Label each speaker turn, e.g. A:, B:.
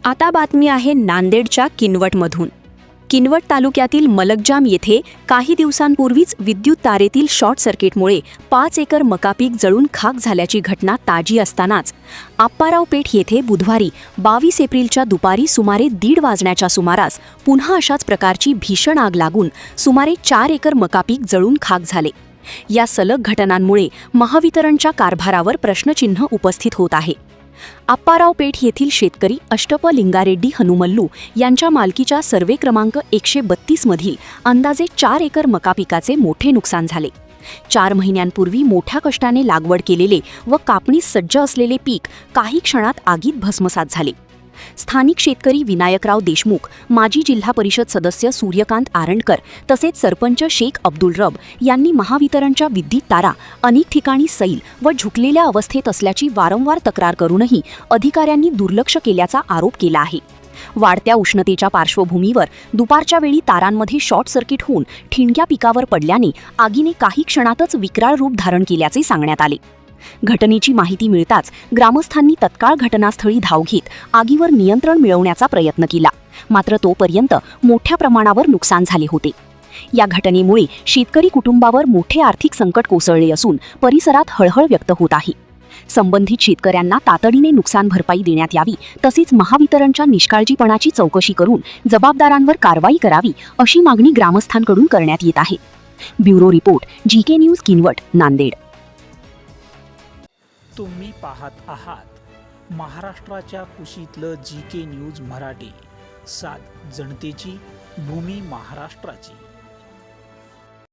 A: आता बातमी आहे नांदेडच्या किनवटमधून। किनवट तालुक्यातील मलकजाम येथे काही दिवसांपूर्वीच विद्युत तारेतील शॉर्ट सर्किटमुळे 5 एकर मका पीक जळून खाक झाल्याची घटना ताजी असतानाच आप्पाराव पेठ येथे बुधवारी 22 एप्रिलच्या दुपारी सुमारे 1:30 वाजण्याच्या सुमारास पुन्हा अशाच प्रकारची भीषण आग लागून सुमारे 4 एकर मका पीक जळून खाक झाले। या सलग घटनांमुळे महावितरणच्या कारभारावर प्रश्नचिन्ह उपस्थित होत आहे। आप्पाराव पेठ येथील शेतकरी अष्टप लिंगारेड्डी हनुमल्लू यांच्या मालकीच्या सर्वे क्रमांक 132 मधील अंदाजे 4 एकर मका पिकाचे मोठे नुकसान झाले। 4 महिन्यांपूर्वी मोठ्या कष्टाने लागवड केलेले व कापणीस सज्ज असलेले पीक काही क्षणात आगीत भस्मसात झाले। स्थानिक शेतकरी विनायकराव देशमुख, माजी जिल्हा परिषद सदस्य सूर्यकांत आरंडकर तसेच सरपंच शेख अब्दुल रब यांनी महावितरणच्या विद्युत तारा अनेक ठिकाणी सैल व झुकलेल्या अवस्थेत असल्याची वारंवार तक्रार करूनही अधिकाऱ्यांनी दुर्लक्ष केल्याचा आरोप केला आहे। वाढत्या उष्णतेच्या पार्श्वभूमीवर दुपारच्या वेळी तारांमध्ये शॉर्ट सर्किट होऊन ठिणग्या पिकावर पडल्याने आगीने काही क्षणातच विक्राळ रूप धारण केल्याचे सांगण्यात आले। घटनेची माहिती मिळताच ग्रामस्थांनी तत्काळ घटनास्थळी धाव घेत आगीवर नियंत्रण मिळवण्याचा प्रयत्न केला, मात्र तोपर्यंत मोठ्या प्रमाणावर नुकसान झाले होते। या घटनेमुळे शेतकरी कुटुंबावर मोठे आर्थिक संकट कोसळले असून परिसरात हळहळ व्यक्त होत आहे। संबंधित शेतकऱ्यांना तातडीने नुकसान भरपाई देण्यात यावी तसेच महावितरणच्या निष्काळजीपणाची चौकशी करून जबाबदारांवर कारवाई करावी अशी मागणी ग्रामस्थांकडून करण्यात येत आहे। Bureau report, GK news, Kinwat, Nanded.
B: तुम्ही पाहत आहात महाराष्ट्राच्या कुशीतलं जीके न्यूज मराठी, सात जनतेची, भूमी महाराष्ट्राची।